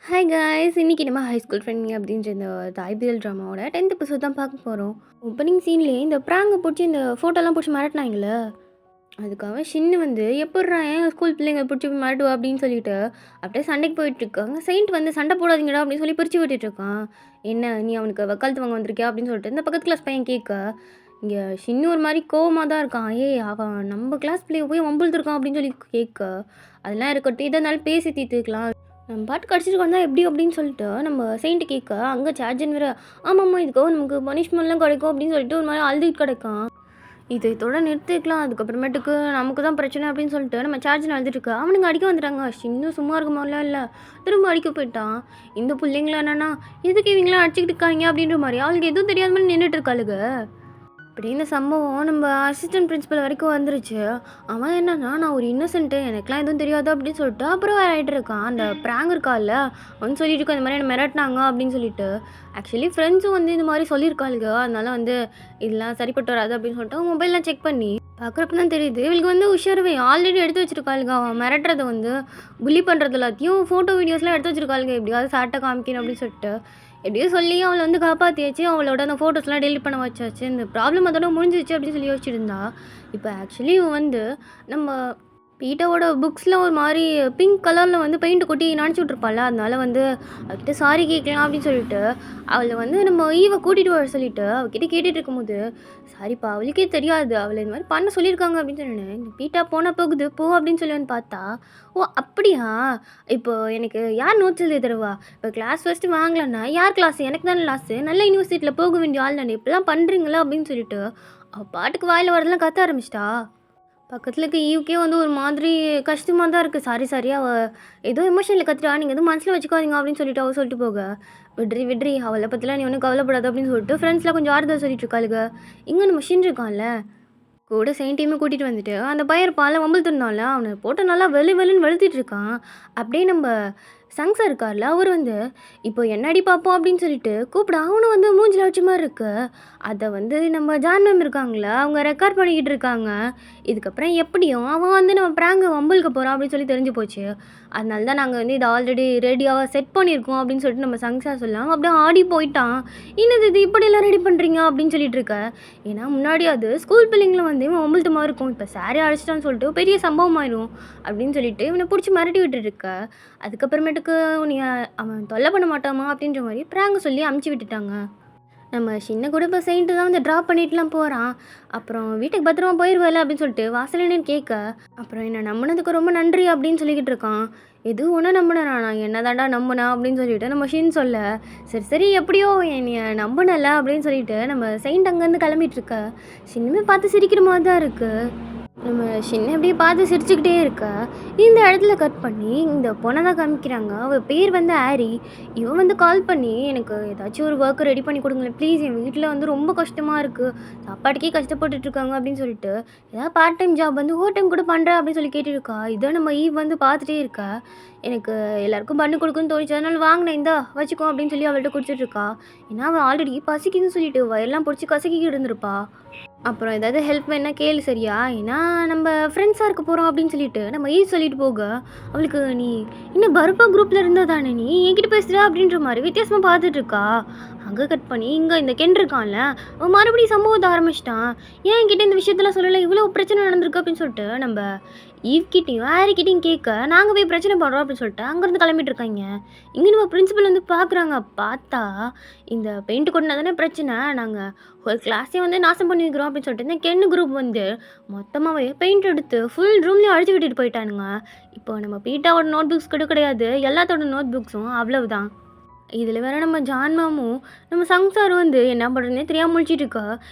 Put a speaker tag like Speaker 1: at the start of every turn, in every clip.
Speaker 1: Hi guys! இன்னைக்கு நம்ம high school friend me அப்படின்ற இந்த ஐபிஎல் ட்ராமாவோட 10th எபிசோட் தான் பார்க்க போகிறோம். ஓப்பனிங் சீன்லேயே இந்த ப்ராங்க பிடிச்சி இந்த ஃபோட்டோலாம் பிடிச்சி மிரட்டினாங்களே, அதுக்காக ஷின்னு வந்து எப்புட்றா ஏன் ஸ்கூல் பிள்ளைங்க பிடிச்சி மிரட்டுவா அப்படின்னு சொல்லிட்டு அப்படியே சண்டைக்கு போயிட்டுருக்காங்க. செயின்ட் வந்து சண்டை போடாதீங்கடா அப்படின்னு சொல்லி பிரித்து விட்டுட்ருக்கான். என்ன நீ அவனுக்கு வக்காலத்து வாங்க வந்திருக்கியா அப்படின்னு சொல்லிட்டு இந்த பக்கத்து கிளாஸ் பையன் கேட்க, இங்கே ஷின்னு ஒரு மாதிரி கோவமாக தான் இருக்கான். ஏய் அவன் நம்ம கிளாஸ் பிள்ளைய போய் வம்பிழுத்துருக்கான் அப்படின்னு சொல்லி கேட்க, அதெல்லாம் இருக்கட்டும், எதாக இருந்தாலும் பேசி தீர்த்துக்கலாம், நம்ம பாட்டு கடிச்சிட்டு வந்தா எப்படி அப்படின்னு சொல்லிட்டு நம்ம செயின்ட்டு கேட்க, அங்கே சார்ஜன் வேற ஆமாம்மா இதுக்கோ நமக்கு பனிஷ்மெண்ட்லாம் கிடைக்கும் அப்படின்னு சொல்லிட்டு ஒரு மாதிரி அழுதுகிட்டு கிடக்கான். இதை இதோட நிறுத்திக்கலாம், அதுக்கப்புறமேட்டுக்கு நமக்கு தான் பிரச்சனை அப்படின்னு சொல்லிட்டு நம்ம சார்ஜன் அழுதுட்டு இருக்கா. அவனுங்க அடிக்க வந்துட்டாங்க. இன்னும் சும்மா இருக்க மாதிரிலாம் இல்லை, திரும்ப அடிக்க போயிட்டான். இந்த பிள்ளைங்களா என்னன்னா எதுக்கு இவங்களாம் அடிச்சுக்கிட்டு இருக்காங்க அப்படின்ற மாதிரி அவளுக்கு எதுவும் தெரியாத மாதிரி நின்றுட்டு இருக்காளுங்க. இப்படி இந்த சம்பவம் நம்ம அசிஸ்டன்ட் பிரின்சிபல் வரைக்கும் வந்துருச்சு. அவன் என்னன்னா நான் ஒரு இன்னசென்ட்டு, எனக்குலாம் எதுவும் தெரியாது அப்படின்னு சொல்லிட்டு அப்புறம் வேறு ஆகிட்டு இருக்கான். அந்த ப்ராங் இருக்கால்ல, அவன் சொல்லிட்டு இருக்கா இந்த மாதிரி என்ன மிரட்டினாங்க அப்படின்னு சொல்லிட்டு. ஆக்சுவலி ஃப்ரெண்ட்ஸும் வந்து இந்த மாதிரி சொல்லியிருக்காளுங்க. அதனால வந்து இதெல்லாம் சரிப்பட்டு வராது அப்படின்னு சொல்லிட்டு அவன் மொபைல்லாம் செக் பண்ணி பார்க்குறப்ப தான் தெரியுது இவளுக்கு வந்து உஷாரவே ஆல்ரெடி எடுத்து வச்சிருக்காளுங்க. அவன் மிரட்டுறதை வந்து புள்ளி பண்ணுறது எல்லாத்தையும் ஃபோட்டோ வீடியோஸ்லாம் எடுத்து வச்சிருக்காளுங்க, எப்படியாவது சாட்டை காமிக்கணும் அப்படின்னு சொல்லிட்டு. எப்படியோ சொல்லி அவளை வந்து காப்பாற்றியாச்சு. அவளோட அந்த ஃபோட்டோஸ்லாம் டெலிட் பண்ண வச்சாச்சு. இந்த ப்ராப்ளம் அதோட முடிஞ்சிச்சு அப்படின்னு சொல்லி யோசிச்சுருந்தா. இப்போ ஆக்சுவலி வந்து நம்ம பீட்டாவோட புக்ஸில் ஒரு மாதிரி பிங்க் கலரில் வந்து பெயிண்ட் கொட்டி நினச்சி விட்ருப்பாள். அதனால வந்து அவகிட்ட சாரி கேட்கலாம் அப்படின்னு சொல்லிட்டு அவளை வந்து நம்ம ஈவை கூட்டிகிட்டு வர சொல்லிவிட்டு அவகிட்ட கேட்டுட்டு இருக்கும்போது, சாரிப்பா அவளுக்கே தெரியாது அவளை இந்த மாதிரி பண்ண சொல்லியிருக்காங்க அப்படின்னு சொன்னேன். இந்த பீட்டா போனால் போகுது போ அப்படின்னு சொல்லி வந்து பார்த்தா, ஓ அப்படியா, இப்போ எனக்கு யார் நோட்ஸ் எழுதி தருவா, இப்போ கிளாஸ் ஃபஸ்ட்டு வாங்கலன்னா யார் கிளாஸ், எனக்கு தானே லாஸு, நல்ல யூனிவர்சிட்டியில் போக வேண்டிய ஆள் தானே, இப்படிலாம் பண்ணுறீங்களா அப்படின்னு சொல்லிட்டு அவள் பாட்டுக்கு வாயில் வரதெல்லாம் கத்த ஆரம்பிச்சிட்டா. பக்கத்தில் இருக்க ஈவுக்கே வந்து ஒரு மாதிரி கஷ்டமாக தான் இருக்குது. சாரி சாரி அவள் ஏதோ எமோஷனில் கத்துட்டா, நீங்கள் எதுவும் மனசில் வச்சுக்காதீங்க அப்படின்னு சொல்லிட்டு அவள் சொல்லிட்டு போக, விட்ரி விட்ரி அவளை பற்றிலாம் நீ ஒன்றும் கவலைப்படாது அப்படின்னு சொல்லிட்டு ஃப்ரெண்ட்ஸ்லாம் கொஞ்சம் ஆறுதல் சொல்லிட்டு இருக்காளுங்க. இங்கே நம்ம ஷின் இருக்கான்ல, கூட செயின்ட்டையுமே கூட்டிகிட்டு வந்துட்டு அந்த பையன் இருப்பான்ல வம்பில் திருந்தான்ல, அவனை போட்டு நல்லா வெளுன்னு வெளுத்திட்டு இருக்கான். அப்படியே நம்ம சங்ஸா இருக்கார்ல, அவர் வந்து இப்போ என்னடி பார்ப்போம் அப்படின்னு சொல்லிட்டு கூப்பிட, அவனும் வந்து மூஞ்சில் வச்ச மாதிரி இருக்கு. அதை வந்து நம்ம ஜான் மேம் இருக்காங்களா, அவங்க ரெக்கார்ட் பண்ணிக்கிட்டு இருக்காங்க. இதுக்கப்புறம் எப்படியும் அவன் வந்து நம்ம ப்ராங்க் வம்புலுக்கு போகிறான் அப்படின்னு சொல்லி தெரிஞ்சு போச்சு. அதனால தான் நாங்கள் வந்து இதை ஆல்ரெடி ரெடியாக செட் பண்ணியிருக்கோம் அப்படின்னு சொல்லிட்டு நம்ம சங்ஸா சொல்லலாம். அப்படியே ஆடி போயிட்டான். இன்னது இது இப்படியெல்லாம் ரெடி பண்ணுறீங்க அப்படின்னு சொல்லிட்டு இருக்க. ஏன்னா முன்னாடி அது ஸ்கூல் பிள்ளைங்களும் வந்து இவன் வம்புல்ட்டு மாதிரி இருக்கும், இப்போ சாரி அடிச்சிட்டான்னு சொல்லிட்டு பெரிய சம்பவம் ஆயிரும் அப்படின்னு சொல்லிட்டு இவனை பிடிச்சி மிரட்டி விட்டுட்டு இருக்க. அதுக்கப்புறமேட்டுக்கு நீ அவன் தொல்லை பண்ண மாட்டாமா அப்படின்ற மாதிரி ப்ராங்க் சொல்லி அமுச்சு விட்டுட்டாங்க. நம்ம சின்ன கூட இப்போ செயின்ட்டு தான் வந்து ட்ராப் பண்ணிட்டுலாம் போகிறான். அப்புறம் வீட்டுக்கு பத்திரமா போயிடுவேல அப்படின்னு சொல்லிட்டு வாசல் கேட்க, அப்புறம் என்னை நம்பினதுக்கு ரொம்ப நன்றி அப்படின்னு சொல்லிக்கிட்டு இருக்கான். எது ஒன்று நம்பினா நான் என்ன தாண்டா நம்பினா அப்படின்னு சொல்லிட்டு நம்ம ஷின் சொல்ல, சரி சரி எப்படியோ என்னை நம்பினல அப்படின்னு சொல்லிட்டு நம்ம செயின்ட் அங்கேருந்து கிளம்பிட்டு இருக்க. சின்னமே பார்த்து சிரிக்கிற மாதிரி தான் இருக்குது. நம்ம சின்ன அப்படியே பார்த்து சிரிச்சுக்கிட்டே இருக்கா. இந்த இடத்துல கட் பண்ணி இந்த பொண்ணை தான் காமிக்கிறாங்க. அவள் பேர் வந்து ஆரி. இவன் வந்து கால் பண்ணி எனக்கு ஏதாச்சும் ஒரு ஒர்க் ரெடி பண்ணி கொடுங்களேன் ப்ளீஸ், என் வீட்டில் வந்து ரொம்ப கஷ்டமாக இருக்குது, சாப்பாட்டுக்கே கஷ்டப்பட்டுட்ருக்காங்க அப்படின்னு சொல்லிட்டு ஏதாவது பார்ட் டைம் ஜாப் வந்து ஓவர் டைம் கூட பண்ணுறேன் அப்படின்னு சொல்லி கேட்டுருக்கா. இதை நம்ம ஈவ் வந்து பார்த்துட்டே இருக்கா. எனக்கு எல்லாருக்கும் பண்ணு கொடுக்குன்னு தோணுச்சு, அதனால வாங்கினேன் இந்தா வச்சுக்கோ அப்படின்னு சொல்லி அவள்கிட்ட கொடுத்துட்ருக்கா. ஏன்னா அவள் ஆல்ரெடி பசிக்குதுன்னு சொல்லிட்டு வயல்லாம் பிடிச்சி கசக்கிட்டு இருந்திருப்பா. அப்புறம் ஏதாவது ஹெல்ப் வேணா கேளு சரியா, ஏன்னா நம்ம ஃப்ரெண்ட்ஸாக இருக்க போகிறோம் அப்படின்னு சொல்லிட்டு நம்ம ஈவ் சொல்லிட்டு போக, அவளுக்கு நீ இன்னும் பருப்பா குரூப்பில் இருந்தால் தானே நீ என்கிட்ட பேசுகிறா அப்படின்ற மாதிரி வித்தியாசமாக பார்த்துட்டு இருக்கா. அங்கே கட் பண்ணி இங்கே இந்த கென் இருக்கான்ல, அவன் மறுபடியும் சம்பவத்தை ஆரம்பிச்சிட்டான். ஏன் என்கிட்ட இந்த விஷயத்தெல்லாம் சொல்லலை, இவ்வளோ பிரச்சனை நடந்திருக்கு அப்படின்னு சொல்லிட்டு நம்ம ஈவ்கிட்டையும் ஆரிக்கிட்டையும் கேட்க, நாங்கள் போய் பிரச்சனை பண்ணுறோம் அப்படின்னு சொல்லிட்டு அங்கேருந்து கிளம்பிட்டு இருக்காங்க. இங்கே நம்ம பிரின்சிபல் வந்து பார்க்குறாங்க. பார்த்தா இந்த பெயிண்ட் கொட்டினா தானே பிரச்சனை, நாங்கள் ஒரு கிளாஸே வந்து நாசம் பண்ணி வைக்கிறோம் அப்படின்னு சொல்லிட்டு இந்த கென்னு குரூப் வந்து மொத்தமாகவே பெயிண்ட் எடுத்து ஃபுல் ரூம்லேயும் அழிச்சு விட்டுட்டு போயிட்டானுங்க. இப்போ நம்ம பீட்டாவோட நோட் புக்ஸ் கூட கிடையாது, எல்லாத்தோட நோட் புக்ஸும் அவ்வளவுதான். இதில் வேற நம்ம ஜான் மாமும் நம்ம சங் சார் வந்து என்ன பண்ணுறதுனே தெரியாமல் முழிச்சிட்டு இருக்கா.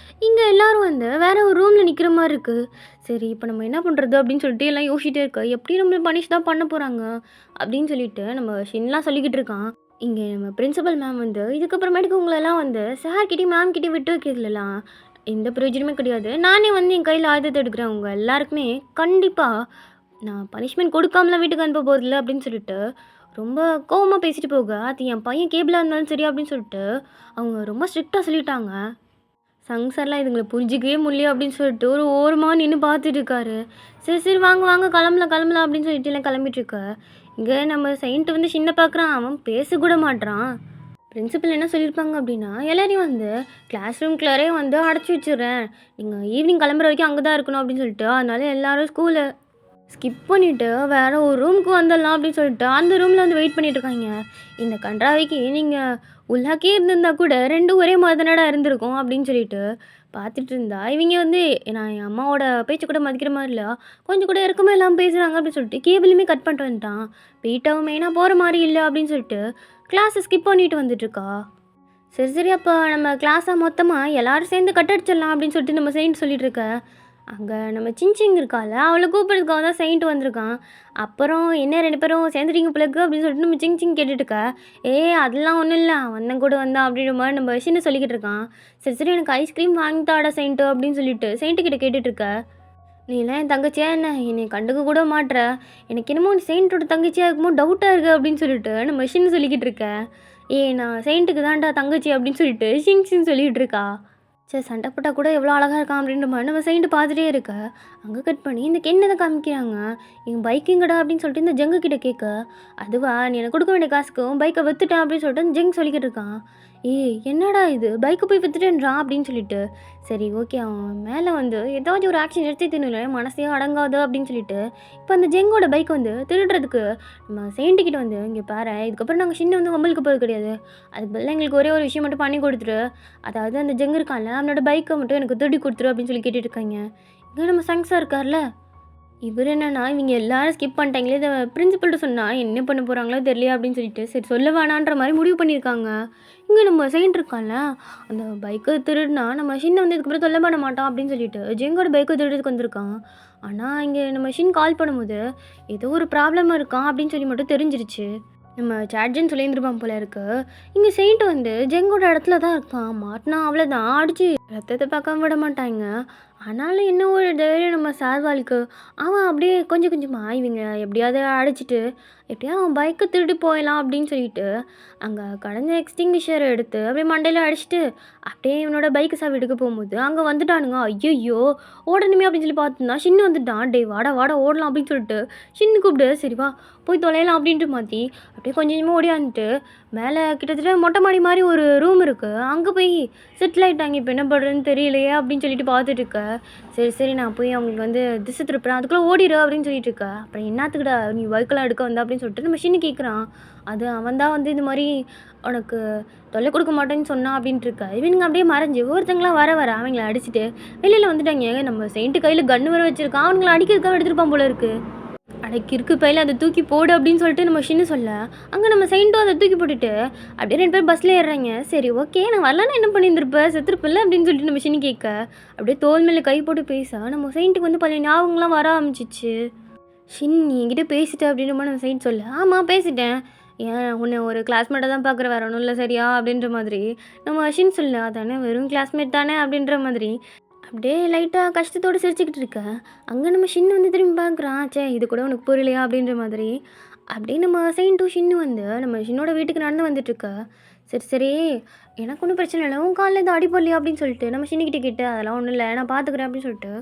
Speaker 1: இங்கே எல்லாரும் வந்து வேற ஒரு ரூமில் நிற்கிற மாதிரி இருக்குது. சரி இப்போ நம்ம என்ன பண்ணுறது அப்படின்னு சொல்லிட்டு எல்லாம் யோசிச்சிட்டே இருக்கா. எப்படி நம்மளை பனிஷ் தான் பண்ண போகிறாங்க அப்படின்னு சொல்லிட்டு நம்ம ஷின்லாம் சொல்லிக்கிட்டு இருக்கான். இங்கே நம்ம பிரின்சிபல் மேம் வந்து இதுக்கப்புறமேட்டுக்கு உங்களெல்லாம் வந்து சார்கிட்டையும் மேம்கிட்டையும் விட்டு வைக்கிறதுலாம் எந்த பிரயோஜனமே கிடையாது. நானே வந்து என் கையில் ஆயுதத்தை எடுக்கிறேன். அவங்க எல்லாருக்குமே கண்டிப்பாக நான் பனிஷ்மெண்ட் கொடுக்காமலாம் வீட்டுக்கு அனுப்ப போகிறதில்ல அப்படின்னு சொல்லிட்டு ரொம்ப கோவமாக பேசிட்டு போக, அது என் பையன் கேபிளாக இருந்தாலும் சரி அப்படின்னு சொல்லிட்டு அவங்க ரொம்ப ஸ்ட்ரிக்டாக சொல்லிட்டாங்க. சங் சார்லாம் இதுங்களை புரிஞ்சிக்கவே முடியல அப்படின்னு சொல்லிட்டு ஒரு ஓரமாக நின்று பார்த்துட்டு இருக்காரு. சரி சரி வாங்க வாங்க கிளம்பலாம் கிளம்பலாம் அப்படின்னு சொல்லிட்டு எல்லாம் கிளம்பிட்டு இருக்க. இங்கே நம்ம செயின்ட் வந்து சின்ன பார்க்குறான், அவன் பேச கூட மாட்றான். பிரின்சிபல் என்ன சொல்லியிருப்பாங்க அப்படின்னா, எல்லாரையும் வந்து கிளாஸ் ரூம்குள்ளாரே வந்து அடைச்சி வச்சுடுறேன். நீங்கள் ஈவினிங் கிளம்புற வரைக்கும் அங்கே தான் இருக்கணும் அப்படின்னு சொல்லிட்டு, அதனால எல்லாரும் ஸ்கூலை ஸ்கிப் பண்ணிவிட்டு வேறு ஒரு ரூமுக்கு வந்துடலாம் அப்படின்னு சொல்லிட்டு அந்த ரூமில் வந்து வெயிட் பண்ணிட்டு இருக்காங்க. இந்த கன்றாவிக்கு நீங்கள் உள்ளாக்கே இருந்திருந்தா கூட ரெண்டும் ஒரே மாதிரி தானடா இருந்திருக்கும் அப்படின்னு சொல்லிட்டு பார்த்துட்டு இருந்தா, இவங்க வந்து நான் என் அம்மாவோட பேச்சு கூட மதிக்கிற மாதிரி இல்லை, கொஞ்சம் கூட இறக்கமே இல்லாமல் பேசுகிறாங்க அப்படின்னு சொல்லிட்டு கேபிளுமே கட் பண்ணிட்டு வந்துட்டான். பீட்டாவும் மெயினாக போகிற மாதிரி இல்லை அப்படின்னு சொல்லிட்டு கிளாஸை ஸ்கிப் பண்ணிட்டு வந்துட்டுருக்கா. சரி சரி, அப்போ நம்ம கிளாஸை மொத்தமாக எல்லோரும் சேர்ந்து கட் அடிச்சிடலாம் அப்படின்னு சொல்லிட்டு நம்ம செயின்ட் சொல்லிட்டு இருக்க. அங்கே நம்ம சின்சிங் இருக்கால, அவளை கூப்பிட்றதுக்காக தான் செயின்ட் வந்திருக்கான். அப்புறம் என்ன 2 பேரும் சேர்ந்துட்டீங்க பிள்ளைக்கு அப்படின்னு சொல்லிட்டு நம்ம சிங் கேட்டுட்டு இருக்கா. அதெல்லாம் ஒன்றும் இல்லை, வந்தன் கூட வந்தான் அப்படின்ற மாதிரி நம்ம சின்ன சொல்லிக்கிட்டு இருக்கான். சரி சரி, எனக்கு ஐஸ்கிரீம் வாங்கி தாடா செயின்ட்டு அப்படின்னு சொல்லிட்டு செயின்ட்டுக்கிட்ட கேட்டுட்ருக்க. நீலாம் என் தங்கச்சியா என்ன, என்னை கண்டுக்க கூட மாட்ற, எனக்கு என்னமோ நீ செயின்ட்டோட தங்கச்சியாக இருக்குமோ டவுட்டாக இருக்குது அப்படின்னு சொல்லிட்டு நம்ம சின்ன சொல்லிக்கிட்டு இருக்க. நான் செயின்ட்டுக்கு தான்டா தங்கச்சி அப்படின்னு சொல்லிட்டு சிங் சொல்லிகிட்டு இருக்கா. சரி, சண்டை போட்டால் கூட எவ்வளோ அழகாக இருக்கான் அப்படின்ற மாதிரி நம்ம சைடு பார்த்துட்டே இருக்க. அங்கே கட் பண்ணி இந்த கென்னதை காமிக்கிறாங்க. எங்கள் பைக்குங்கடா அப்படின்னு சொல்லிட்டு இந்த ஜங்கு கிட்ட கேட்க, அதுவா நீ எனக்கு கொடுக்க வேண்டிய காசுக்கும் பைக்கை விற்றுட்டேன் அப்படின்னு சொல்லிட்டு அந்த ஜங் சொல்லிக்கிட்டு இருக்கான். என்னடா இது, பைக்கை போய் விற்றுட்டேன்றான் அப்படின்னு சொல்லிட்டு. சரி ஓகே, அவன் மேலே வந்து ஏதாச்சும் ஒரு ஆக்ஷன் எடுத்து தின்னுல மனசே அடங்காது அப்படின்னு சொல்லிட்டு இப்போ அந்த ஜெங்கோட பைக் வந்து திருடுறதுக்கு நம்ம செயின்ட்டுக்கிட்ட வந்து, இங்கே பாரு இதுக்கப்புறம் நாங்கள் சின்ன வந்து வம்பலுக்கு போகிறது கிடையாது, அதுக்கு பதிலாக எங்களுக்கு ஒரே ஒரு விஷயம் மட்டும் பண்ணி கொடுத்துரு, அதாவது அந்த ஜெங்கு இருக்கான்ல அவனோட பைக்கை மட்டும் எனக்கு திருடி கொடுத்துரு அப்படின்னு சொல்லி கேட்டுட்டு இருக்காங்க. இங்கே நம்ம சங்ஸாக இருக்கார்ல, இவர் என்னன்னா இவங்க எல்லாரும் ஸ்கிப் பண்ணிட்டாங்களே, இதை பிரின்சிபல்கிட்ட சொன்னால் என்ன பண்ண போகிறாங்களோ தெரியல அப்படின்னு சொல்லிட்டு சரி சொல்ல வேணான்ற மாதிரி முடிவு பண்ணியிருக்காங்க. இங்கே நம்ம செயின்ட் இருக்கான்ல, அந்த பைக்கை திருடுனா நம்ம ஷின்னை வந்து இதுக்கப்புறம் தொல்லை பண்ண மாட்டான் அப்படின்னு சொல்லிட்டு ஜெங்கோட பைக்கை திருடுறதுக்கு வந்திருக்கான். ஆனால் இங்கே நம்ம ஷின் கால் பண்ணும்போது ஏதோ ஒரு ப்ராப்ளம் இருக்கான் அப்படின்னு சொல்லி மட்டும் தெரிஞ்சிருச்சு. நம்ம சார்ஜன் சொல்லியிருந்துருப்பான் போல இருக்கு. இங்கே செயின்ட் வந்து ஜெங்கோட இடத்துல தான் இருக்கான். மாட்டினா அவ்வளோதான், அடிச்சு ரத்தத்தை பார்க்காம விட மாட்டாங்க. ஆனாலும் என்ன ஒரு தைரியம் நம்ம சார்வாளுக்கு. அவன் அப்படியே கொஞ்சம் கொஞ்சமாக இவங்க எப்படியாவது அடிச்சிட்டு எப்படியாவது அவன் பைக்கை திருடி போயிடலாம் அப்படின்னு சொல்லிட்டு அங்கே கடந்த எக்ஸ்டிங்விஷரை எடுத்து அப்படியே மண்டையில் அடிச்சுட்டு அப்படியே இவனோட பைக்கு சாவி எடுக்க போகும்போது அங்கே வந்துட்டானுங்க. ஐயோ ஓடணுமே அப்படின்னு சொல்லி பார்த்துருந்தா ஷின்னு வந்துட்டான். டே வாடா வாடா ஓடலாம் அப்படின்னு சொல்லிட்டு ஷின்னு கூப்பிடு, சரி வா போய் தொலையலாம் அப்படின்ட்டு மாற்றி அப்படியே கொஞ்சம் கொஞ்சமாக ஓடியாந்துட்டு மேலே கிட்டத்தட்ட மொட்டை மாடி மாதிரி ஒரு ரூம் இருக்குது, அங்கே போய் செட்டில் ஆகிட்டாங்க. இப்போ என்ன பண்ணுறதுன்னு தெரியலையே அப்படின்னு சொல்லிட்டு பார்த்துட்டு இருக்க. சரி சரி, நான் போய் அவங்களுக்கு வந்து திசை திருப்புறேன், அதுக்குள்ளே ஓடிடு அப்படின்னு சொல்லிட்டு இருக்க. அப்புறம் என்னத்துக்குடா நீ பைக்கெல்லாம் எடுக்க வந்தா அப்படின்னு சொல்லிட்டு நம்ம ஷின்னு கேட்குறான். அது அவன் தான் வந்து இது மாதிரி உனக்கு தொல்லை கொடுக்க மாட்டேன்னு சொன்னான் அப்படின்ட்டு இருக்கா. இவனுங்க அப்படியே மறைஞ்சு ஒவ்வொருத்தங்களாம் வர வர அவங்கள அடிச்சுட்டு வெளியில் வந்துட்டாங்க. நம்ம செயின்ட்டு கையில் கன்று வர வச்சுருக்கான், அவங்கள அடிக்கிறதுக்காக எடுத்துருப்பான் போல இருக்குது. அடைக்கு இருக்கு பையில அதை தூக்கி போடு அப்படின்னு சொல்லிட்டு நம்ம ஷின்னு சொல்ல, அங்கே நம்ம செயின்ட்டும் அதை தூக்கி போட்டுட்டு அப்படியே 2 பேர் பஸ்ஸில் ஏறுறாங்க. சரி ஓகே, நான் வரலன்னா என்ன பண்ணியிருந்திருப்பேன், செத்துருப்பில்ல அப்படின்னு சொல்லிட்டு நம்ம ஷின்னு கேட்க, அப்படியே தோல் மேலே கை போட்டு பேச நம்ம செயின்ட்டுக்கு வந்து பழைய ஞாபகங்கள்லாம் வர ஆரம்பிச்சிச்சு. ஷின் நீ என்கிட்ட பேசிட்டேன் அப்படின்ற மாதிரி நம்ம செயின்ட் சொல்ல, ஆமாம் பேசிட்டேன், ஏன் உன்னை ஒரு கிளாஸ்மேட்டை தான் பார்க்குற, வேற ஒன்றும் இல்லை சரியா அப்படின்ற மாதிரி நம்ம ஷின் சொல்ல, அதானே வெறும் கிளாஸ்மேட் தானே அப்படின்ற மாதிரி அப்படியே லைட்டாக கஷ்டத்தோடு சிரிச்சுக்கிட்டு இருக்க. அங்கே நம்ம ஷின்னு வந்து திரும்பி பார்க்குறான். இது கூட உனக்கு புரியலையா அப்படின்ற மாதிரி அப்படியே நம்ம செயின்ட்டும் ஷின்னு வந்து நம்ம ஷின்னோட வீட்டுக்கு நடந்து வந்துட்டுருக்க. சரி சரி, எனக்கு ஒன்றும் பிரச்சனை இல்லை, உன் காலில் எதுவும் அடிப்படலையா அப்படின்னு சொல்லிட்டு நம்ம ஷின்னுக்கிட்ட கேட்டு, அதெல்லாம் ஒன்றும் இல்லை நான் பார்த்துக்குறேன் அப்படின்னு சொல்லிட்டு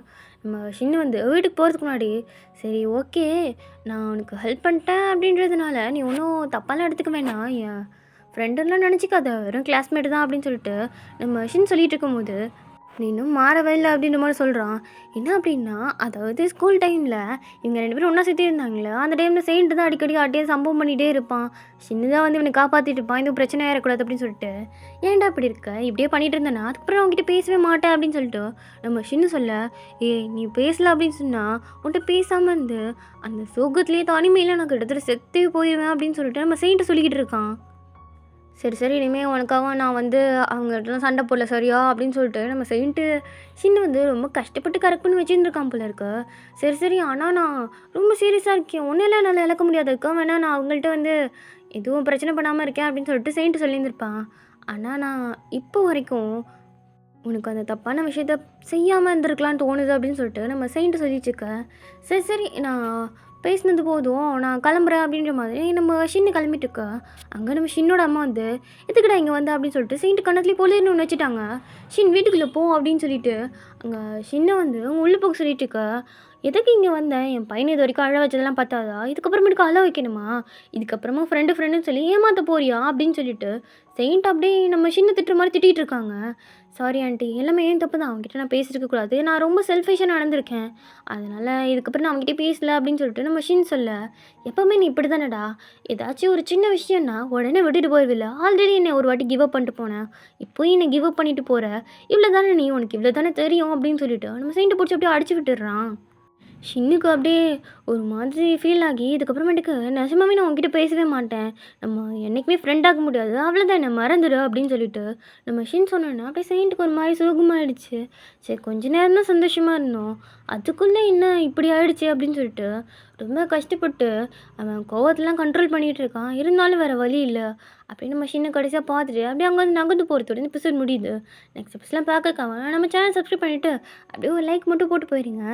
Speaker 1: நம்ம ஷின்னு வந்து வீட்டுக்கு போகிறதுக்கு முன்னாடி, சரி ஓகே நான் உனக்கு ஹெல்ப் பண்ணிட்டேன் அப்படின்றதுனால நீ ஒன்றும் தப்பாலாம் எடுத்துக்க வேணாம், என் ஃப்ரெண்டுலாம் நினச்சிக்காத, வெறும் கிளாஸ்மேட்டு தான் அப்படின்னு சொல்லிட்டு நம்ம ஷின் சொல்லிட்டு இருக்கும்போது, நீ இன்னும் மாறவே இல்லை அப்படின்ற மாதிரி சொல்கிறான். என்ன அப்படின்னா, அதாவது ஸ்கூல் டைமில் இவங்க 2 பேரும் ஒன்றா சுற்றி இருந்தாங்களே, அந்த டைமில் செயின்ட்டு தான் அடிக்கடி ஆட்டியே சம்பவம் பண்ணிகிட்டே இருப்பான், சின்னதாக வந்து இவனை காப்பாற்றிட்டு இருப்பான், எதுவும் பிரச்சனை ஆகிடக்கூடாது அப்படின்னு சொல்லிட்டு, ஏன்டா இப்படி இருக்க, இப்படியே பண்ணிகிட்டு இருந்தேன்னா அதுக்கப்புறம் அவங்ககிட்ட பேசவே மாட்டேன் அப்படின்னு சொல்லிட்டு நம்ம ஷின்னு சொல்ல, நீ பேசல அப்படின்னு சொன்னால் உன்கிட்ட பேசாமல் இருந்து அந்த சோகத்துலேயே தனிமையில் நான் கிட்டத்தட்ட செத்தே போயிடுவேன் அப்படின்னு சொல்லிட்டு நம்ம செயின்ட்டு சொல்லிக்கிட்டு இருக்கான். சரி சரி, இனிமேல் உனக்காக நான் வந்து அவங்ககிட்டலாம் சண்டை போடல சரியா அப்படின்னு சொல்லிட்டு நம்ம செயின்ட்டு ஷின்னு வந்து ரொம்ப கஷ்டப்பட்டு கரெக்ட் பண்ணி வச்சுருந்துருக்கான் போல இருக்கு. சரி சரி, ஆனால் நான் ரொம்ப சீரியஸாக இருக்கேன், ஒன்றும் என்னால் இழக்க முடியாது இருக்கா, வேணா நான் அவங்கள்ட்ட வந்து எதுவும் பிரச்சனை பண்ணாமல் இருக்கேன் அப்படின்னு சொல்லிட்டு செயின்ட்டு சொல்லியிருந்திருப்பான். ஆனால் நான் இப்போ வரைக்கும் உனக்கு அந்த தப்பான விஷயத்த செய்யாமல் இருந்திருக்கலான்னு தோணுது அப்படின்னு சொல்லிட்டு நம்ம செயின்ட்டு சொல்லிட்டுருக்க. சரி சரி, நான் பேசினது போதும் நான் கிளம்புறேன் அப்படின்ற மாதிரி நம்ம ஷின்னு கிளம்பிட்டு இருக்கா. அங்கே நம்ம ஷின்னோட அம்மா வந்து எதுக்குடா இங்கே வந்த அப்படின்னு சொல்லிட்டு செயின்ட் கண்ணத்துலேயே பொழியன்னு ஒன்று வச்சுட்டாங்க. ஷின் வீட்டுக்குள்ளே போ அப்படின்னு சொல்லிட்டு அங்கே ஷின்னை வந்து அவங்க உள்ளே போக சொல்லிட்டு இருக்கா. எதுக்கு இங்கே வந்தேன், என் பையனை இது வரைக்கும் அழ வச்சதெல்லாம் பார்த்தாதா, இதுக்கப்புறமேட்டுக்கு அழ வைக்கணுமா, இதுக்கப்புறமா ஃப்ரெண்டுன்னு சொல்லி ஏமாற்ற போறியா அப்படின்னு சொல்லிட்டு செயின்ட் அப்படியே நம்ம ஷின்னை திட்டுற மாதிரி திட்டிகிட்டு இருக்காங்க. சாரி ஆண்டி, எல்லாமே ஏன் தப்பு தான், அவங்ககிட்ட நான் பேசியிருக்க கூடாது, நான் ரொம்ப செல்ஃபிஷாக நடந்திருக்கேன், அதனால் இதுக்கப்புறம் நான் அவங்ககிட்ட பேசல அப்படின்னு சொல்லிட்டு நம்ம ஷின் சொல்ல, எப்போவுமே நீ இப்படி தானடா, ஏதாச்சும் ஒரு சின்ன விஷயம்னா உடனே விட்டுட்டு போயிடுவில்ல, ஆல்ரெடி என்னை ஒரு வாட்டி கிவ் அப் பண்ணிட்டு போனேன், இப்போயும் என்னை கிவ் அப் பண்ணிட்டு போகிற, இவ்வளோ தானே நீ, உனக்கு இவ்வளோ தானே தெரியும் அப்படின்னு சொல்லிட்டு நம்ம செயின்ட்டை பிடிச்சி அப்படியே அடிச்சு விட்டுடுறான். ஷின்னுக்கு அப்படியே ஒரு மாதிரி ஃபீல் ஆகி, இதுக்கப்புறமேட்டுக்கு நிஜமாவே நான் உன்கிட்ட பேசவே மாட்டேன், நம்ம என்றைக்குமே ஃப்ரெண்ட் ஆக முடியாது, அவ்வளோதான் என்னை மறந்துடு அப்படின்னு சொல்லிட்டு நம்ம ஷின் சொன்னோன்னா அப்படியே செயின்ட்டுக்கு ஒரு மாதிரி சோகமாயிடுச்சு. சரி கொஞ்ச நேரம் தான் சந்தோஷமாக இருந்தோம், அதுக்குள்ளே என்ன இப்படி ஆயிடுச்சு அப்படின்னு சொல்லிட்டு ரொம்ப கஷ்டப்பட்டு அவன் கோவத்தெல்லாம் கண்ட்ரோல் பண்ணிகிட்டு இருக்கான். இருந்தாலும் வேறு வழி இல்லை அப்படின்னு நம்ம ஷின்னை கடைசியாக பார்த்துட்டு அப்படியே அங்கே வந்து நகர்ந்து போகிறதோட இந்த எபிசோட் முடியுது. நெக்ஸ்ட் எபிசோட்லாம் பார்க்கறக்காக நம்ம சேனல் சப்ஸ்கிரைப் பண்ணிவிட்டு அப்படியே ஒரு லைக் மட்டும் போட்டு போயிருங்க.